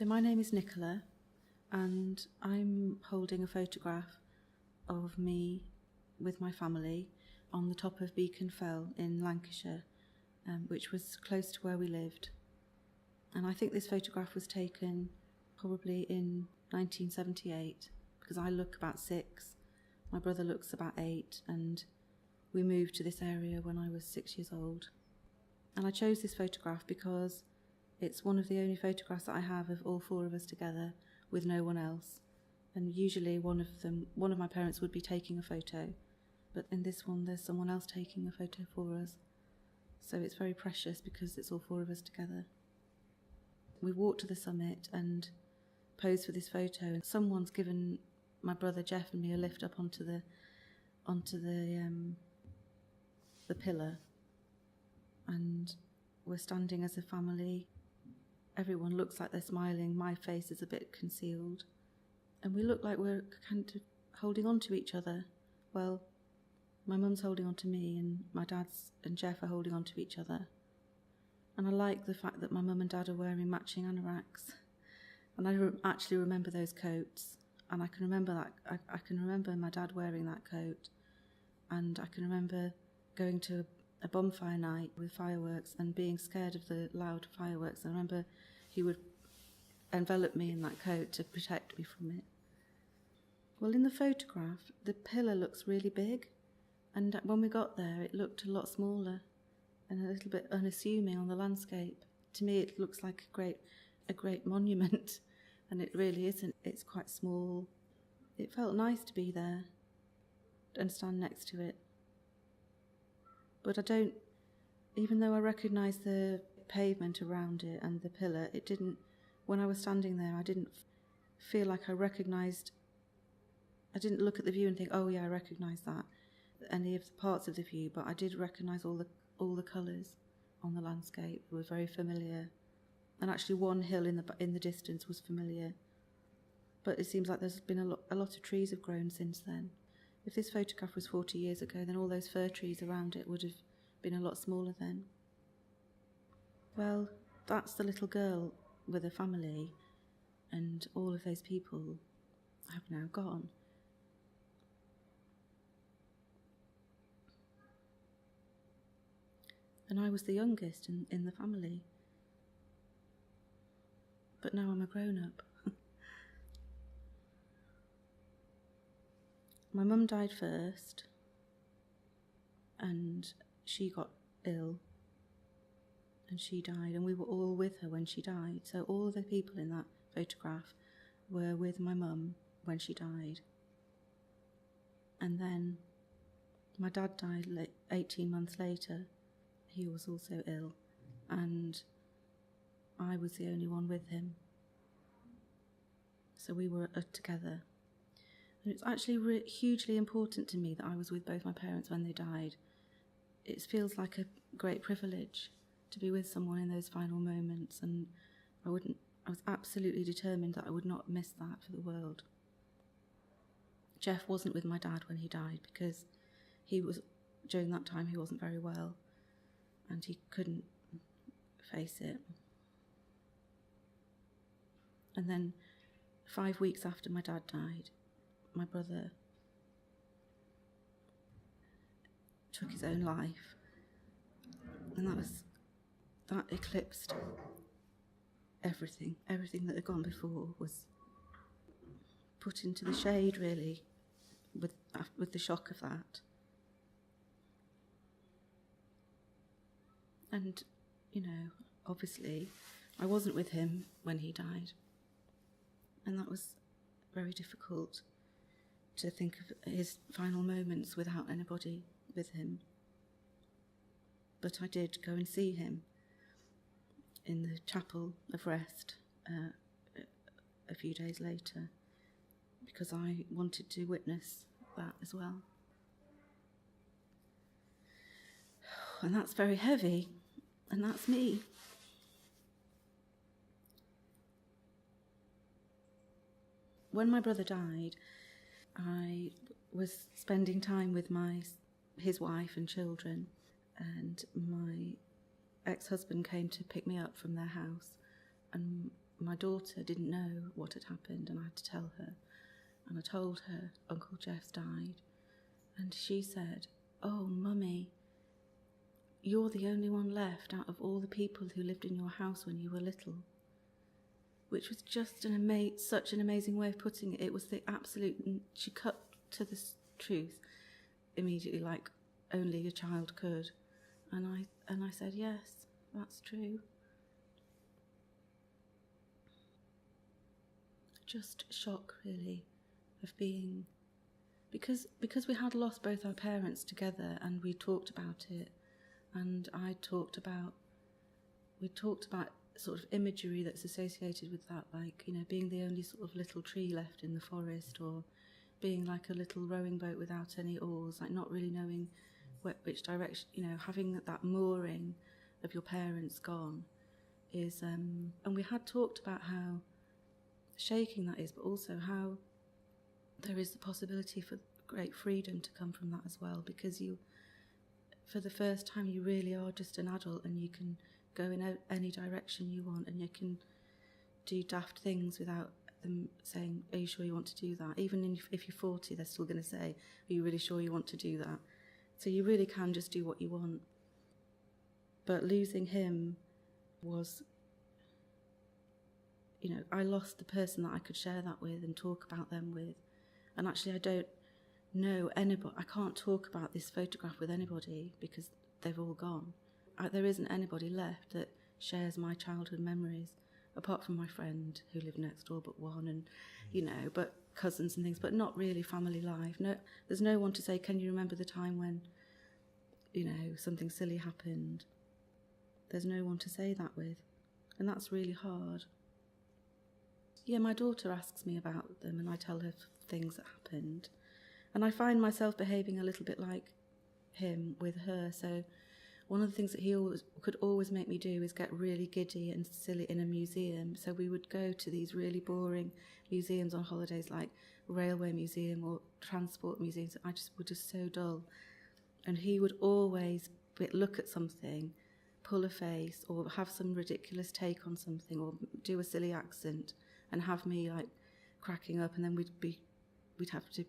So my name is Nicola, and I'm holding a photograph of me with my family on the top of Beacon Fell in Lancashire, which was close to where we lived. And I think this photograph was taken probably in 1978, because I look about 6, my brother looks about 8, and we moved to this area when I was 6 years old. And I chose this photograph because it's one of the only photographs that I have of all 4 of us together with no one else. And usually one of my parents would be taking a photo, but in this one there's someone else taking a photo for us. So it's very precious because it's all 4 of us together. We walked to the summit and posed for this photo, and someone's given my brother Jeff and me a lift up onto the pillar, and we're standing as a family. Everyone looks like they're smiling. My face is a bit concealed, and we look like we're kind of holding on to each other. Well, my mum's holding on to me, and my dad's and Jeff are holding on to each other. And I like the fact that my mum and dad are wearing matching anoraks, and I actually remember those coats, and I can remember that. I can remember my dad wearing that coat, and I can remember going to a bonfire night with fireworks and being scared of the loud fireworks. I remember he would envelop me in that coat to protect me from it. Well, in the photograph, the pillar looks really big, and when we got there, it looked a lot smaller and a little bit unassuming on the landscape. To me, it looks like a great monument, and it really isn't. It's quite small. It felt nice to be there and stand next to it. But I don't, even though I recognised the pavement around it and the pillar, it didn't, when I was standing there, I didn't feel like I didn't look at the view and think, oh yeah, I recognise that, any of the parts of the view, but I did recognise all the colours on the landscape were very familiar. And actually one hill in the distance was familiar. But it seems like there's been a lot of trees have grown since then. If this photograph was 40 years ago, then all those fir trees around it would have been a lot smaller then. Well, that's the little girl with a family, and all of those people have now gone. And I was the youngest in the family. But now I'm a grown-up. My mum died first, and she got ill, and she died, and we were all with her when she died. So all the people in that photograph were with my mum when she died. And then my dad died 18 months later. He was also ill, and I was the only one with him. So we were together. And it's actually hugely important to me that I was with both my parents when they died. It feels like a great privilege to be with someone in those final moments, and I was absolutely determined that I would not miss that for the world. Jeff wasn't with my dad when he died because during that time he wasn't very well, and he couldn't face it. And then 5 weeks after my dad died, my brother took his own life, and that eclipsed everything that had gone before, was put into the shade really with the shock of that. And obviously I wasn't with him when he died, and that was very difficult to think of his final moments without anybody with him. But I did go and see him in the chapel of rest a few days later, because I wanted to witness that as well. And that's very heavy, and that's me. When my brother died, I was spending time with his wife and children, and my ex-husband came to pick me up from their house, and my daughter didn't know what had happened, and I had to tell her. And I told her Uncle Jeff's died. And she said, "Oh, Mummy, you're the only one left out of all the people who lived in your house when you were little." Which was just such an amazing way of putting it. It was the absolute... She cut to the truth immediately, like only a child could. And I said, yes, that's true. Just shock, really, of being... Because we had lost both our parents together, and we talked about it, and we talked about sort of imagery that's associated with that, like, you know, being the only sort of little tree left in the forest, or being like a little rowing boat without any oars, like not really knowing which direction, you know, having that mooring of your parents gone is, and we had talked about how shaking that is, but also how there is the possibility for great freedom to come from that as well, because you, for the first time, you really are just an adult, and you can go in any direction you want, and you can do daft things without them saying, "Are you sure you want to do that?" Even if you're 40, they're still going to say, "Are you really sure you want to do that?" So you really can just do what you want. But losing him was, you know, I lost the person that I could share that with and talk about them with. And actually I don't know anybody, I can't talk about this photograph with anybody because they've all gone. There isn't anybody left that shares my childhood memories, apart from my friend who lived next door, but one, and, you know, but cousins and things, but not really family life. No, there's no one to say, "Can you remember the time when, you know, something silly happened?" There's no one to say that with, and that's really hard. Yeah, my daughter asks me about them, and I tell her things that happened, and I find myself behaving a little bit like him with her. So one of the things that he could always make me do is get really giddy and silly in a museum. So we would go to these really boring museums on holidays, like Railway Museum or Transport Museums. I just were just so dull. And he would always look at something, pull a face, or have some ridiculous take on something, or do a silly accent, and have me like cracking up. And then we'd have to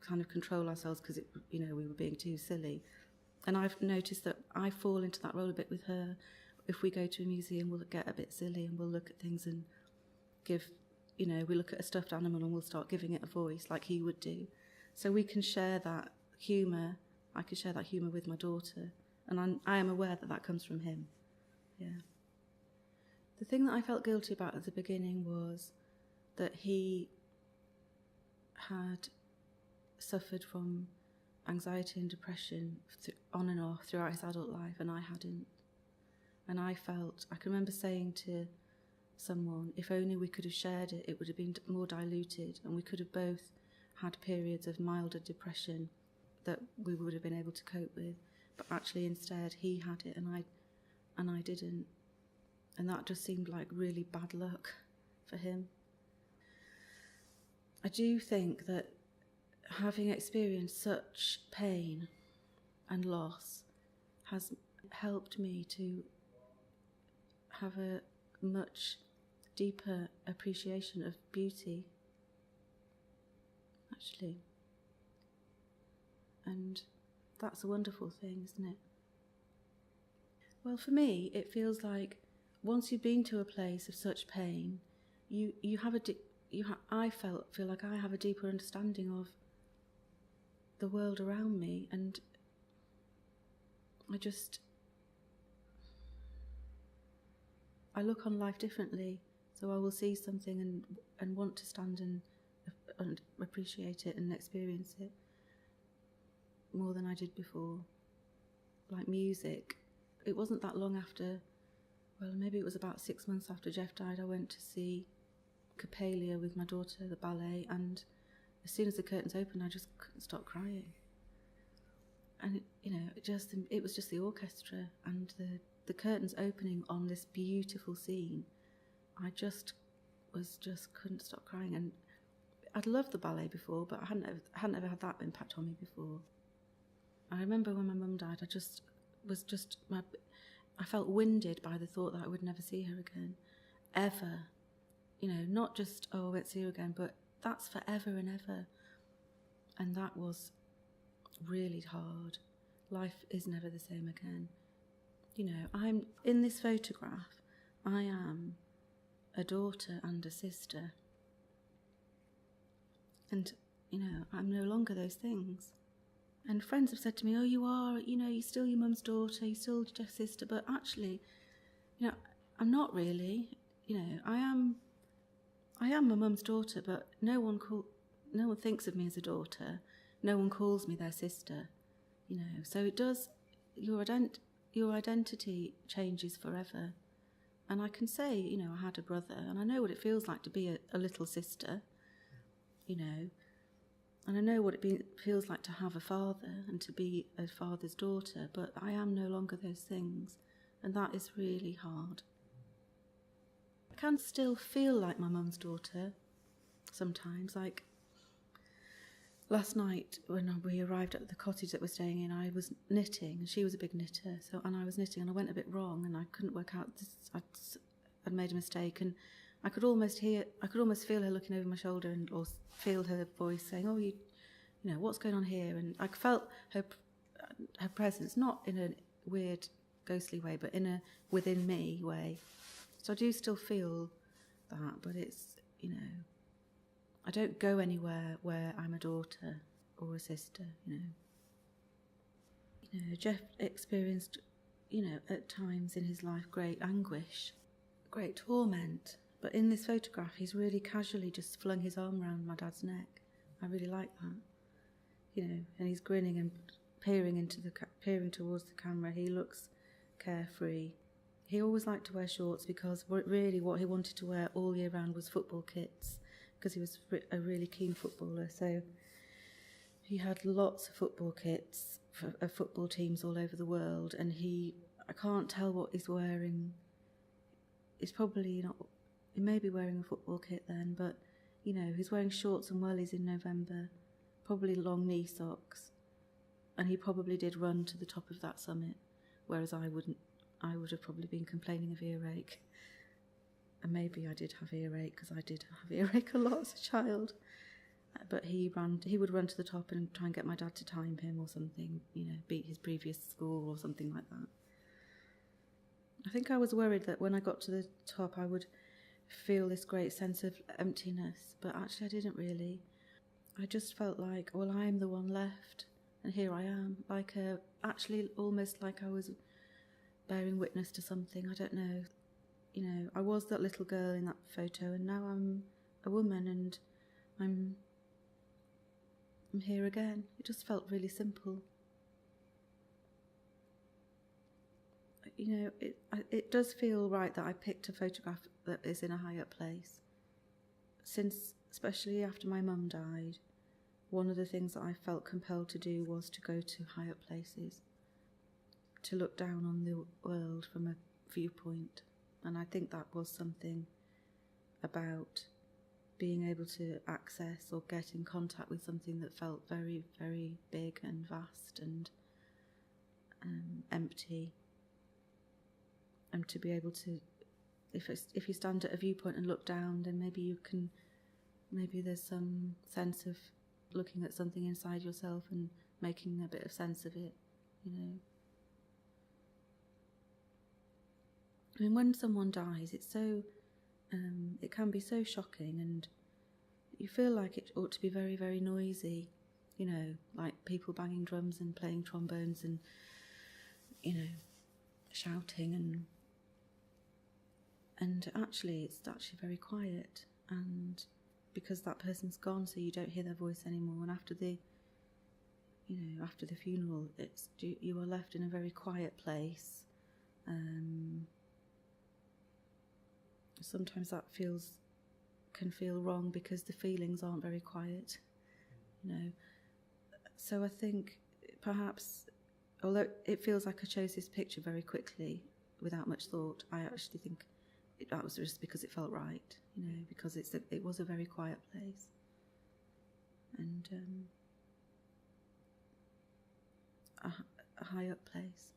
kind of control ourselves because, you know, we were being too silly. And I've noticed that I fall into that role a bit with her. If we go to a museum, we'll get a bit silly and we'll look at things and give, you know, we look at a stuffed animal and we'll start giving it a voice like he would do. So we can share that humour. I can share that humour with my daughter. And I am aware that that comes from him. Yeah. The thing that I felt guilty about at the beginning was that he had suffered from anxiety and depression on and off throughout his adult life, and I hadn't. And I can remember saying to someone, if only we could have shared it, it would have been more diluted, and we could have both had periods of milder depression that we would have been able to cope with. But actually instead he had it and I didn't. And that just seemed like really bad luck for him. I do think that having experienced such pain and loss has helped me to have a much deeper appreciation of beauty, actually. And that's a wonderful thing, isn't it? Well, for me, it feels like once you've been to a place of such pain, I feel like I have a deeper understanding of the world around me, and I look on life differently. So I will see something and want to stand and appreciate it and experience it more than I did before. Like music, it wasn't that long after, well, maybe it was about 6 months after Jeff died, I went to see Coppelia with my daughter, the ballet, and as soon as the curtains opened, I just couldn't stop crying. And it was just the orchestra and the curtains opening on this beautiful scene. I just couldn't stop crying. And I'd loved the ballet before, but I hadn't ever had that impact on me before. I remember when my mum died, I felt winded by the thought that I would never see her again, ever. you know, not just, oh, I won't see you again, but that's forever and ever. And that was really hard. Life is never the same again. You know, I'm in this photograph, I am a daughter and a sister. And, you know, I'm no longer those things. And friends have said to me, oh, you are, you know, you're still your mum's daughter, you're still your sister. But actually, you know, I'm not really. You know, I am my mum's daughter, but no one thinks of me as a daughter. No one calls me their sister. You know, so it does, your identity changes forever. And I can say, you know, I had a brother, and I know what it feels like to be a little sister, you know, and I know what it feels like to have a father and to be a father's daughter, but I am no longer those things, and that is really hard. I can still feel like my mum's daughter sometimes. Like last night when we arrived at the cottage that we're staying in, I was knitting, and she was a big knitter, and I was knitting, and I went a bit wrong, and I couldn't work out I'd made a mistake, and I could almost feel her looking over my shoulder, or feel her voice saying, oh, you know, what's going on here? And I felt her presence, not in a weird ghostly way, but in a within me way. So I do still feel that, but it's, you know, I don't go anywhere where I'm a daughter or a sister, you know. You know, Jeff experienced, you know, at times in his life great anguish, great torment. But in this photograph, he's really casually just flung his arm around my dad's neck. I really like that, you know. And he's grinning and peering towards the camera. He looks carefree. He always liked to wear shorts because really what he wanted to wear all year round was football kits, because he was a really keen footballer. So he had lots of football kits of football teams all over the world, and I can't tell what he's wearing. He's probably not. He may be wearing a football kit then, but, you know, he's wearing shorts and wellies in November, probably long knee socks, and he probably did run to the top of that summit, whereas I wouldn't. I would have probably been complaining of earache, and maybe I did have earache, because I did have earache a lot as a child. But he would run to the top and try and get my dad to time him or something, you know, beat his previous score or something like that. I think I was worried that when I got to the top I would feel this great sense of emptiness, but actually I didn't really. I just felt like, well, I'm the one left, and here I am, actually almost like I was bearing witness to something. I don't know. You know, I was that little girl in that photo, and now I'm a woman, and I'm here again. It just felt really simple. You know, it does feel right that I picked a photograph that is in a high up place. Since, especially after my mum died, one of the things that I felt compelled to do was to go to high up places, to look down on the world from a viewpoint. And I think that was something about being able to access or get in contact with something that felt very, very big and vast and empty. And to be able to, if you stand at a viewpoint and look down, then maybe there's some sense of looking at something inside yourself and making a bit of sense of it, you know. I mean, when someone dies, it's so, it can be so shocking, and you feel like it ought to be very, very noisy, you know, like people banging drums and playing trombones and, you know, shouting, and actually it's actually very quiet, and because that person's gone, so you don't hear their voice anymore, and after the funeral, you are left in a very quiet place. Sometimes that can feel wrong because the feelings aren't very quiet, you know. So I think perhaps, although it feels like I chose this picture very quickly without much thought, I actually think that was just because it felt right, you know, because it was a very quiet place, and a high up place.